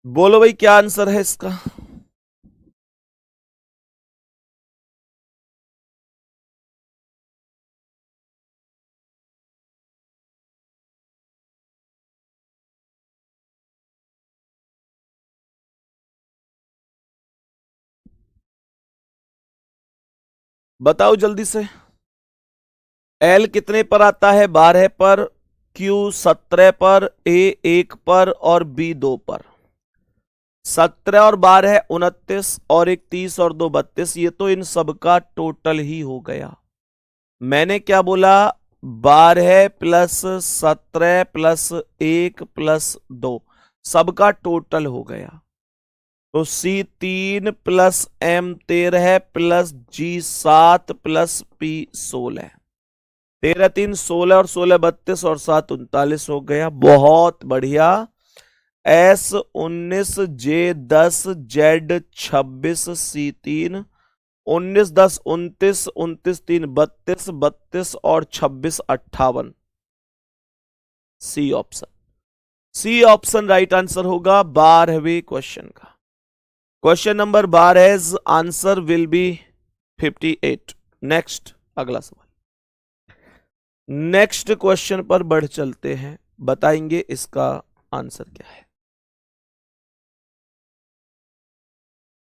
बोलो भाई क्या आंसर है इसका? बताओ जल्दी से। एल कितने पर आता है? 12 पर, क्यू 17 पर, ए 1 पर और बी 2 पर। 17 और 12 29 और एक 30 और 2 32। ये तो इन सबका टोटल ही हो गया। मैंने क्या बोला? 12 प्लस 17 प्लस 1 प्लस 2 सबका टोटल हो गया। तो सी 3 प्लस एम 13 प्लस जी 7 प्लस पी 16। 13 3 16 और 16 32 और 7 39 हो गया। बहुत बढ़िया। एस 19 जे 10 जेड 26 सी 3 19 10 29 29 3 32 32 और 26 58। C option, C option right answer होगा 12वें क्वेश्चन का। Question number 12 answer will be 58। Next, अगला सवाल। नेक्स्ट क्वेश्चन पर बढ़ चलते हैं, बताएंगे इसका आंसर क्या है।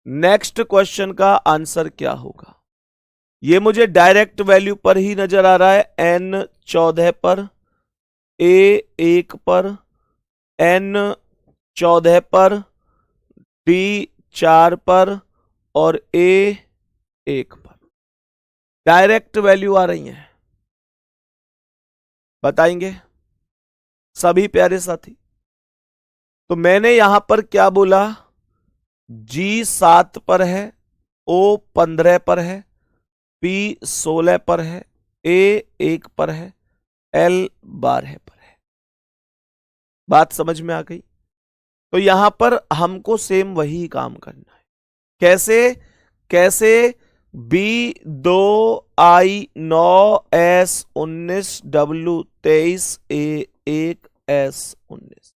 नेक्स्ट क्वेश्चन का आंसर क्या होगा? ये मुझे डायरेक्ट वैल्यू पर ही नजर आ रहा है। एन 14 पर, ए 1 पर, एन 14 पर, डी 4 पर और ए 1 पर। डायरेक्ट वैल्यू आ रही है, बताएंगे सभी प्यारे साथी। तो मैंने यहां पर क्या बोला? जी 7 पर है, ओ 15 पर है, पी 16 पर है, ए 1 पर है, एल 12 पर है। बात समझ में आ गई? तो यहां पर हमको सेम वही काम करना है। कैसे? कैसे? बी 2 आई 9 एस 19 डब्ल्यू 23 ए 1 एस 19।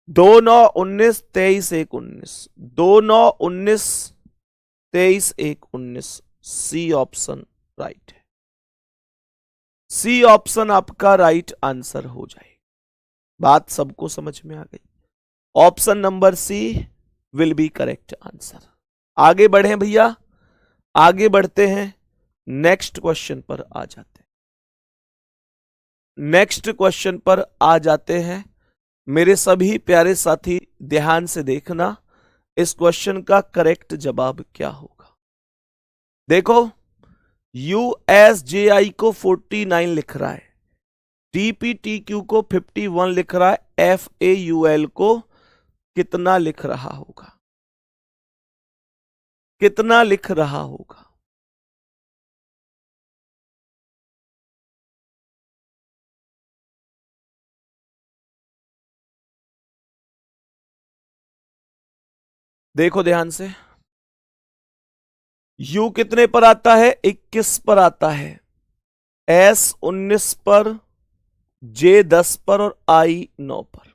2 9 19 23 1 19, 2 9 19 23 1 19। सी ऑप्शन राइट है। सी ऑप्शन आपका राइट आंसर हो जाए। बात सबको समझ में आ गई? Option number C will be correct answer. आगे बढ़े भैया, आगे बढ़ते हैं। नेक्स्ट क्वेश्चन पर आ जाते हैं। नेक्स्ट क्वेश्चन पर आ जाते हैं। मेरे सभी प्यारे साथी ध्यान से देखना, इस क्वेश्चन का करेक्ट जवाब क्या होगा। देखो, यूएसजेआई को 49 लिख रहा है, डीपीटीक्यू को 51 लिख रहा है, एफएयूएल को कितना लिख रहा होगा? कितना लिख रहा होगा? देखो ध्यान से। यू कितने पर आता है? 21 पर आता है, एस 19 पर, जे 10 पर और आई 9 पर।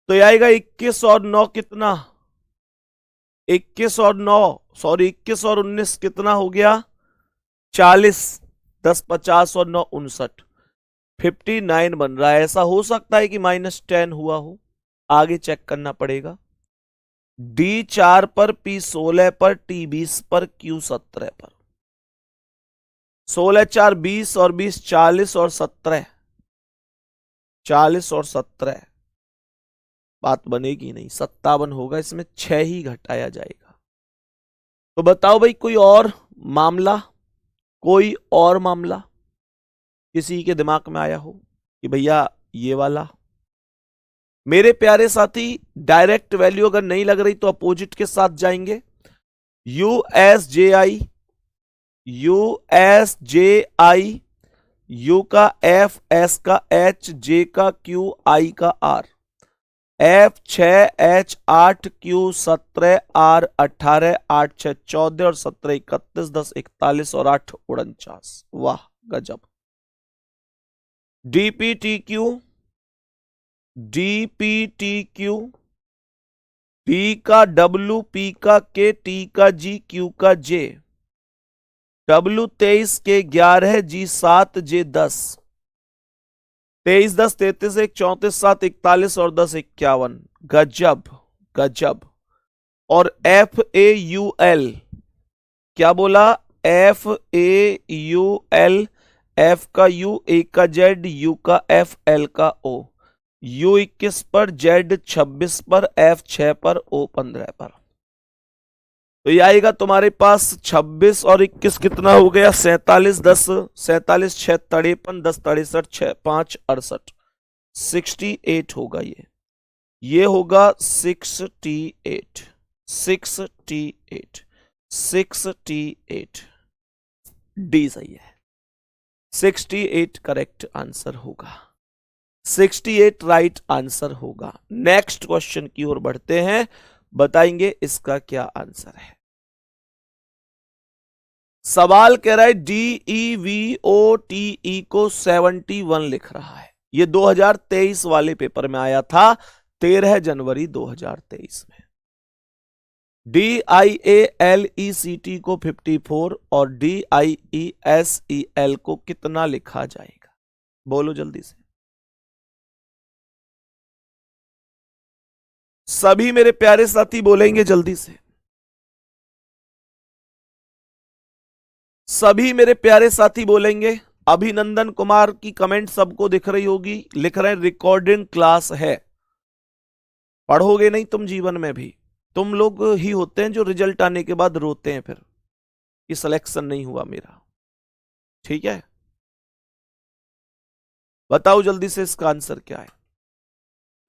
तो ये आएगा 21 और 9 कितना? 21 और 9 सॉरी 21 और 19 कितना हो गया? 40। 10 50 और 9 59। 59 बन रहा है। ऐसा हो सकता है कि -10 हुआ हो, आगे चेक करना पड़ेगा। डी 4 पर, पी 16 पर, टी 20 पर, क्यू 17 पर। 16 4 20 और 20 40 और 17 40 और 17। बात बनेगी नहीं, 57 होगा। इसमें 6 ही घटाया जाएगा। तो बताओ भाई, कोई और मामला? कोई और मामला किसी के दिमाग में आया हो कि भैया ये वाला? मेरे प्यारे साथी, डायरेक्ट वैल्यू अगर नहीं लग रही तो अपोजिट के साथ जाएंगे। U S J I U S J I, U का एफ, एस का एच, जे का क्यू, आई का R. F 6 H 8 Q 17 R 18 8 6 14 और 17 31 10 41 और 8 49। वाह गजब। DPTQ, DPTQ, P का W, P का K, T का G, Q का J। W 23, K 11, G 7, J 10। 23 10 33 1 34 7 41 और 10 51। गजब गजब। और FAUL, क्या बोला? FAUL, F का U, A का Z, U का F, L का O। U 21 पर, Z 26 पर, F 6 पर, O 15 पर। तो ये आएगा तुम्हारे पास 26 और 21 कितना हो गया? 47 10 47 6 53 10 63 6 5 68। 68 होगा ये होगा 68। 68 68। डी सही है। 68 करेक्ट आंसर होगा। 68 राइट आंसर होगा। नेक्स्ट क्वेश्चन की ओर बढ़ते हैं, बताएंगे इसका क्या आंसर है। सवाल कह रहा है DEVOTE को 71 लिख रहा है। ये 2023 वाले पेपर में आया था, 13 जनवरी 2023 में। DIALECT को 54 और DIESEL को कितना लिखा जाएगा? बोलो जल्दी से। सभी मेरे प्यारे साथी बोलेंगे जल्दी से। सभी मेरे प्यारे साथी बोलेंगे। अभिनंदन कुमार की कमेंट सबको दिख रही होगी, लिख रहे हैं रिकॉर्डिंग क्लास है। पढ़ोगे नहीं तुम जीवन में भी। तुम लोग ही होते हैं जो रिजल्ट आने के बाद रोते हैं फिर कि सिलेक्शन नहीं हुआ मेरा। ठीक है, बताओ जल्दी से इसका आंसर क्या है।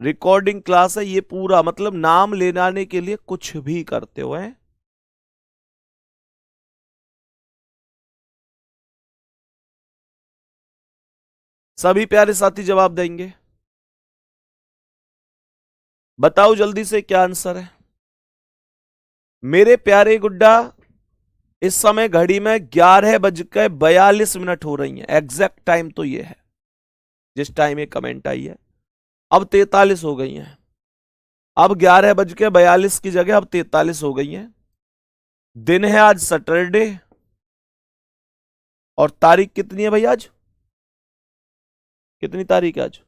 रिकॉर्डिंग क्लास है ये पूरा, मतलब नाम लेने के लिए कुछ भी करते हो हैं। सभी प्यारे साथी जवाब देंगे। बताओ जल्दी से क्या आंसर है मेरे प्यारे गुड्डा। इस समय घड़ी में 11:42 हो रही है। एग्जैक्ट टाइम तो ये है जिस टाइम ये कमेंट आई है। अब 43 हो गई है। अब 11:42 की जगह अब 43 हो गई है। दिन है आज सैटरडे। और तारीख कितनी है भाई आज? कितनी तारीख है आज?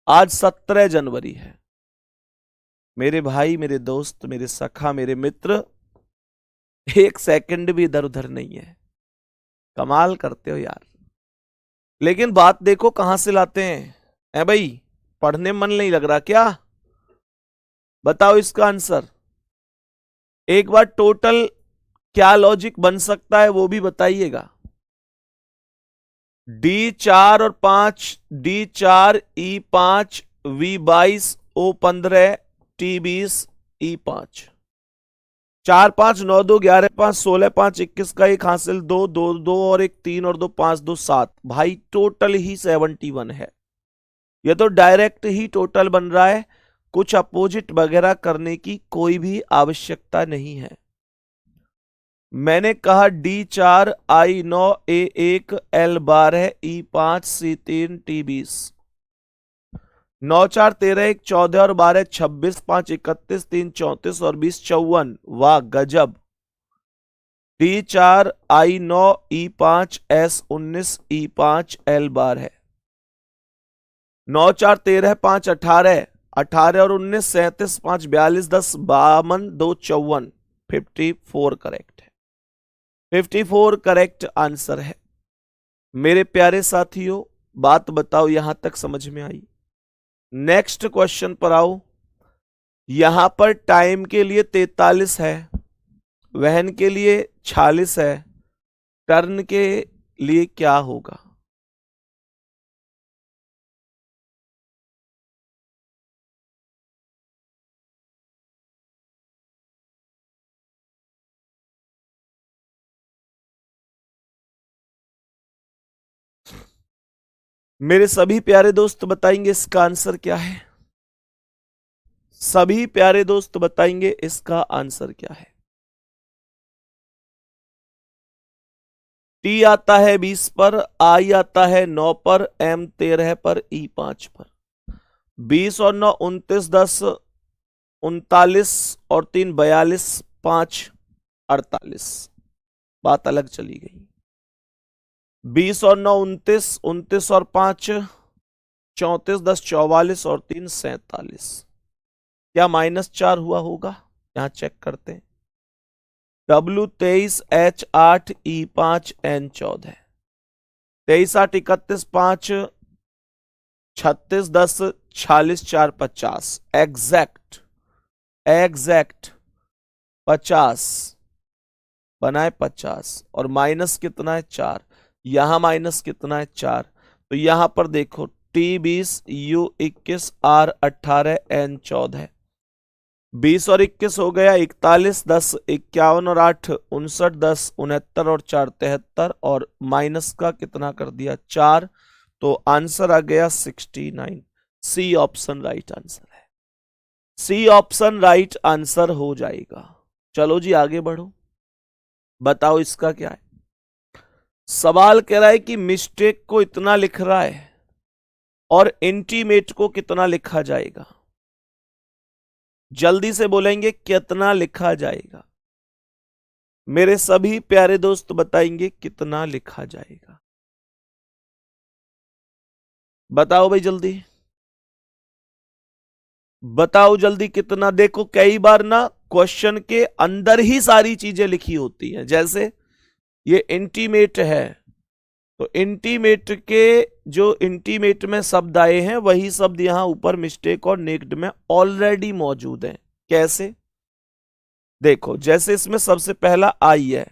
आज 17 जनवरी है। मेरे भाई, मेरे दोस्त, मेरे सखा, मेरे मित्र, एक सेकंड भी इधर उधर नहीं है। कमाल करते हो यार। लेकिन बात देखो कहां से लाते हैं। है भाई, पढ़ने मन नहीं लग रहा क्या? बताओ इसका आंसर। एक बार टोटल क्या लॉजिक बन सकता है वो भी बताइएगा। D4 और 5, D4 E5 V22 O15 T20 E5। 4 5 9 2 11 5 16 5 21 का एक हासिल, 2 2 2 और एक 3 और 2 5 2 7। भाई टोटल ही 71 है। ये तो डायरेक्ट ही टोटल बन रहा है, कुछ अपोजिट वगैरह करने की कोई भी आवश्यकता नहीं है। मैंने कहा D4 I9 A1 L12 E5 C3 T20। 9 4 13 1 14 और 12 26 5 31 3 34 और 20 54। वाह गजब। D4 I9 E5 S19 E5 L12 है। 9 4 13 5 18 18 और 19 37 5 42 10 52 2 54। 54 करेक्ट है। 54 करेक्ट आंसर है। मेरे प्यारे साथियों, बात बताओ यहां तक समझ में आई? नेक्स्ट क्वेश्चन पर आओ। यहां पर टाइम के लिए 43 है, वहन के लिए 46 है, टर्न के लिए क्या होगा? मेरे सभी प्यारे दोस्त बताएंगे इसका आंसर क्या है? सभी प्यारे दोस्त बताएंगे इसका आंसर क्या है? टी आता है 20 पर, आई आता है 9 पर, एम 13 पर, ई 5 पर। 20 और 9 29, 10 39 और 3 42, 5 48। बात अलग चली गई। 20 और 9 29, 29 और 5 34, 10 44 और 3 47। क्या -4 हुआ होगा? यहां चेक करते हैं। W 23, H 8, E 5, N 14। 23 8 31 5 36 10 46 4 50। Exact exact 50 बनाए 50। और माइनस कितना है? 4। यहां माइनस कितना है? 4। तो यहां पर देखो T 20, U 21, R 18, N 14। 20 और 21 हो गया 41, 10 51 और 8 59, 10 69 और 4 73 और माइनस का कितना कर दिया? 4। तो आंसर आ गया 69। सी ऑप्शन राइट आंसर है। सी ऑप्शन राइट आंसर हो जाएगा। चलो जी आगे बढ़ो, बताओ इसका क्या है। सवाल कह रहा है कि मिस्टेक को इतना लिख रहा है और इंटीमेट को कितना लिखा जाएगा? जल्दी से बोलेंगे कितना लिखा जाएगा? मेरे सभी प्यारे दोस्त बताएंगे कितना लिखा जाएगा? बताओ भाई जल्दी, बताओ जल्दी कितना। देखो कई बार ना क्वेश्चन के अंदर ही सारी चीजें लिखी होती हैं। जैसे ये इंटीमेट है, तो इंटीमेट के जो इंटीमेट में शब्द आए हैं वही शब्द यहां ऊपर मिस्टेक और नेक्ड में ऑलरेडी मौजूद हैं। कैसे? देखो जैसे इसमें सबसे पहला आई है,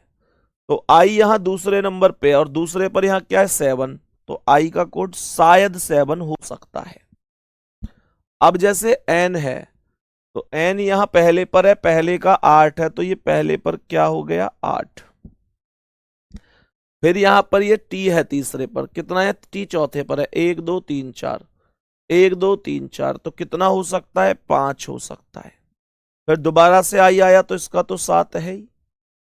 तो आई यहां दूसरे नंबर पे और दूसरे पर यहां क्या है? 7। तो आई का कोड शायद 7 हो सकता है। अब जैसे एन है, तो एन यहां पहले पर है, पहले का 8 है, तो ये पहले पर क्या हो गया? 8। फिर यहां पर ये टी है तीसरे पर, कितना है? टी चौथे पर है, 1 2 3 4, 1 2 3 4, तो कितना हो सकता है? 5 हो सकता है। फिर दोबारा से आई आया तो इसका तो 7 है ही।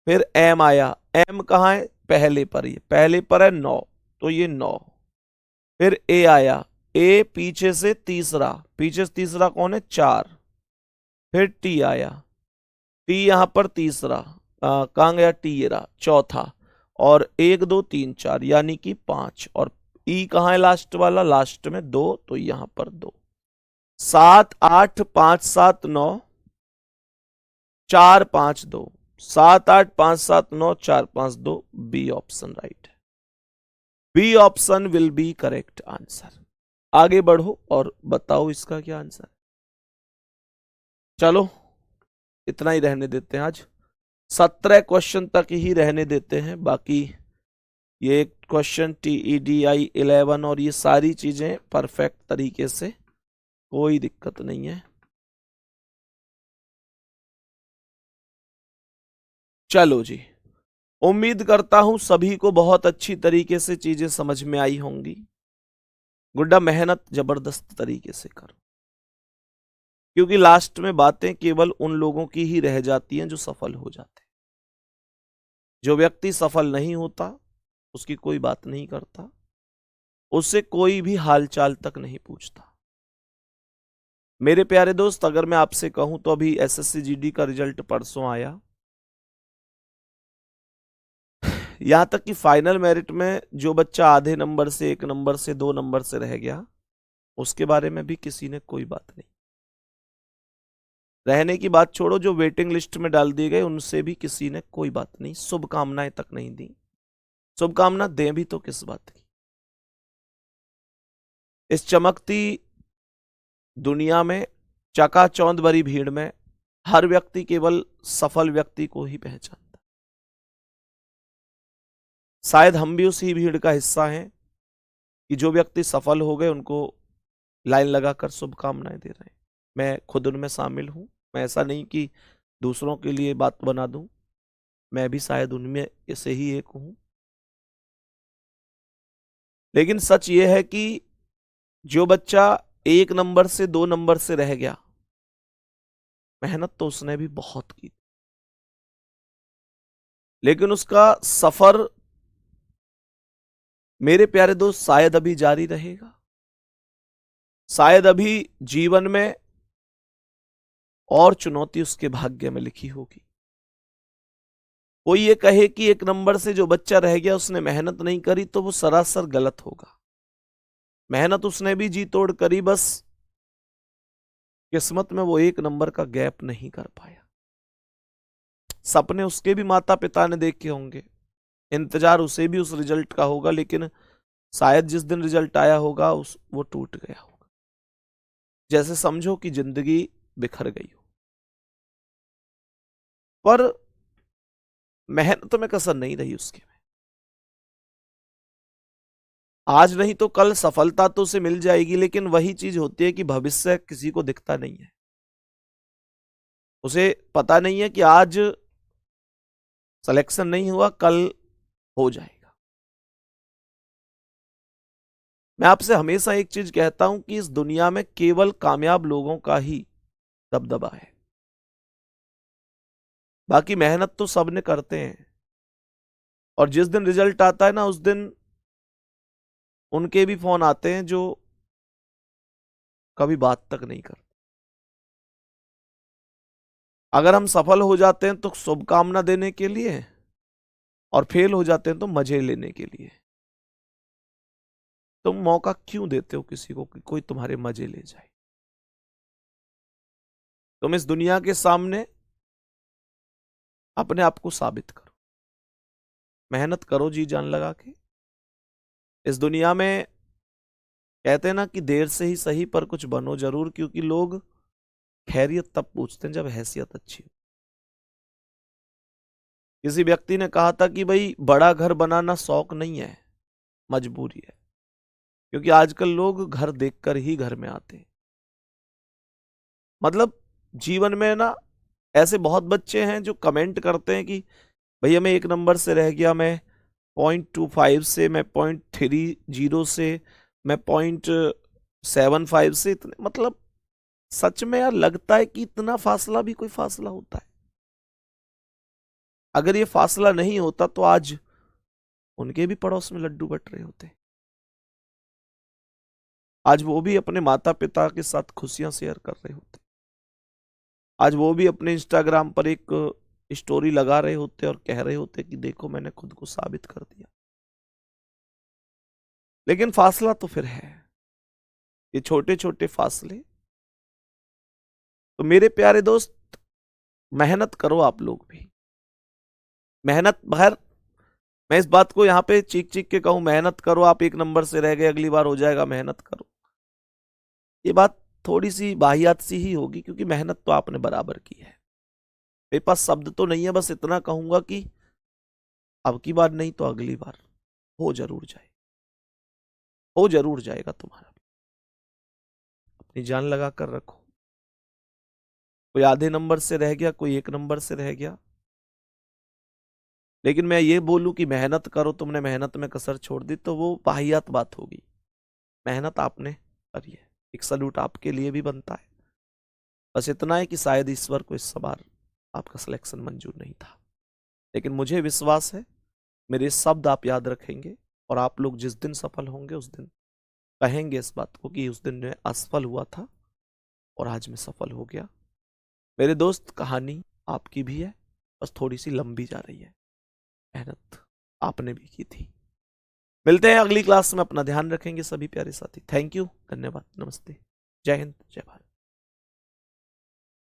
फिर एम आया, एम कहाँ है? पहले पर, ये पहले पर है 9, तो ये 9। फिर ए आया, ए पीछे से तीसरा, पीछे से तीसरा कौन है? 4। फिर टी आया, टी यहां पर तीसरा, कहां गया? टी ये रहा चौथा। और 1 2 3 4 यानी कि 5। और ई कहां है? लास्ट वाला, लास्ट में 2, तो यहां पर 2। 7 8 5 7 9 4 5 2, 7 8 5 7 9 4 5 2। बी ऑप्शन राइट है। B option will be correct answer. आगे बढ़ो और बताओ इसका क्या आंसर। चलो इतना ही रहने देते हैं आज। 17 क्वेश्चन तक ही रहने देते हैं, बाकी ये क्वेश्चन TEDI 11 और ये सारी चीजें परफेक्ट तरीके से, कोई दिक्कत नहीं है। चलो जी, उम्मीद करता हूं सभी को बहुत अच्छी तरीके से चीजें समझ में आई होंगी। गुड्डा मेहनत जबरदस्त तरीके से करो, क्योंकि लास्ट में बातें केवल उन लोगों की ही रह जाती हैं जो सफल हो जाते हैं। जो व्यक्ति सफल नहीं होता उसकी कोई बात नहीं करता, उससे कोई भी हालचाल तक नहीं पूछता। मेरे प्यारे दोस्त, अगर मैं आपसे कहूं तो अभी SSC GD का रिजल्ट परसों आया। यहां तक कि फाइनल मेरिट में जो बच्चा आधे नंबर से, 1 नंबर से, 2 नंबर से रह गया, उसके बारे में भी किसी ने कोई बात नहीं। रहने की बात छोड़ो, जो वेटिंग लिस्ट में डाल दिए गए उनसे भी किसी ने कोई बात नहीं, शुभकामनाएं तक नहीं दी। शुभकामना दें भी तो किस बात की? इस चमकती दुनिया में, चकाचौंध भरी भीड़ में, हर व्यक्ति केवल सफल व्यक्ति को ही पहचानता। शायद हम भी उसी भीड़ का हिस्सा हैं कि जो व्यक्ति सफल हो गए उनको लाइन लगाकर शुभकामनाएं दे रहे हैं। मैं खुद उनमें शामिल हूं। मैं ऐसा नहीं कि दूसरों के लिए बात बना दूं, मैं भी शायद उनमें से ही एक हूं। लेकिन सच ये है कि जो बच्चा 1 नंबर से 2 नंबर से रह गया, मेहनत तो उसने भी बहुत की, लेकिन उसका सफर मेरे प्यारे दोस्त शायद अभी जारी रहेगा। शायद अभी जीवन में और चुनौती उसके भाग्य में लिखी होगी। कोई ये कहे कि 1 नंबर से जो बच्चा रह गया उसने मेहनत नहीं करी, तो वो सरासर गलत होगा। मेहनत उसने भी जी तोड़ करी, बस किस्मत में वो 1 नंबर का गैप नहीं कर पाया। सपने उसके भी माता पिता ने देखे होंगे, इंतजार उसे भी उस रिजल्ट का होगा, लेकिन शायद जिस दिन रिजल्ट आया होगा वो टूट गया होगा। जैसे समझो कि जिंदगी बिखर गई हो। पर मेहनत में कसर नहीं रही उसके में। आज नहीं तो कल सफलता तो उसे मिल जाएगी, लेकिन वही चीज होती है कि भविष्य किसी को दिखता नहीं है। उसे पता नहीं है कि आज सिलेक्शन नहीं हुआ, कल हो जाएगा। मैं आपसे हमेशा एक चीज कहता हूं कि इस दुनिया में केवल कामयाब लोगों का ही दबदबा है। बाकी मेहनत तो सबने करते हैं, और जिस दिन रिजल्ट आता है ना, उस दिन उनके भी फोन आते हैं जो कभी बात तक नहीं करते। अगर हम सफल हो जाते हैं तो शुभकामना देने के लिए, और फेल हो जाते हैं तो मजे लेने के लिए। तुम मौका क्यों देते हो किसी को कि कोई तुम्हारे मजे ले जाए? तुम इस दुनिया के सामने अपने आप को साबित करो, मेहनत करो जी जान लगा के। इस दुनिया में कहते हैं ना कि देर से ही सही पर कुछ बनो जरूर, क्योंकि लोग खैरियत तब पूछते हैं जब हैसियत अच्छी हो। किसी व्यक्ति ने कहा था कि भाई बड़ा घर बनाना शौक नहीं है, मजबूरी है, क्योंकि आजकल लोग घर देखकर ही घर में आते हैं। मतलब जीवन में ना ऐसे बहुत बच्चे हैं जो कमेंट करते हैं कि भैया मैं 1 नंबर से रह गया, मैं 0.25 से, मैं 0.30 से, मैं 0.75 से, इतने मतलब सच में यार लगता है कि इतना फासला भी कोई फासला होता है? अगर ये फासला नहीं होता तो आज उनके भी पड़ोस में लड्डू बट रहे होते। आज वो भी अपने माता पिता के साथ खुशियां शेयर कर रहे होते। आज वो भी अपने इंस्टाग्राम पर एक स्टोरी लगा रहे होते और कह रहे होते कि देखो मैंने खुद को साबित कर दिया। लेकिन फासला तो फिर है, ये छोटे छोटे फासले। तो मेरे प्यारे दोस्त, मेहनत करो आप लोग भी। मेहनत बाहर, मैं इस बात को यहां पे चीख चीख के कहूं मेहनत करो, आप 1 नंबर से रह गए अगली बार हो जाएगा, मेहनत करो, ये बात थोड़ी सी वाहियात सी ही होगी, क्योंकि मेहनत तो आपने बराबर की है। मेरे पास शब्द तो नहीं है, बस इतना कहूंगा कि अब की बार नहीं तो अगली बार हो जरूर जाए, हो जरूर जाएगा तुम्हारा। अपनी जान लगा कर रखो। कोई आधे नंबर से रह गया, कोई 1 नंबर से रह गया, लेकिन मैं ये बोलूं कि मेहनत करो, तुमने मेहनत में कसर छोड़ दी, तो वो वाहियात बात होगी। मेहनत आपने करी है, एक सल्यूट आपके लिए भी बनता है। बस इतना है कि शायद ईश्वर को इस बार आपका सिलेक्शन मंजूर नहीं था, लेकिन मुझे विश्वास है मेरे शब्द आप याद रखेंगे, और आप लोग जिस दिन सफल होंगे उस दिन कहेंगे इस बात को कि उस दिन मैं असफल हुआ था और आज मैं सफल हो गया। मेरे दोस्त, कहानी आपकी भी है, बस थोड़ी सी लंबी जा रही है। मेहनत आपने भी की थी। मिलते हैं अगली क्लास में, अपना ध्यान रखेंगे सभी प्यारे साथी। थैंक यू, धन्यवाद, नमस्ते, जय हिंद, जय भारत।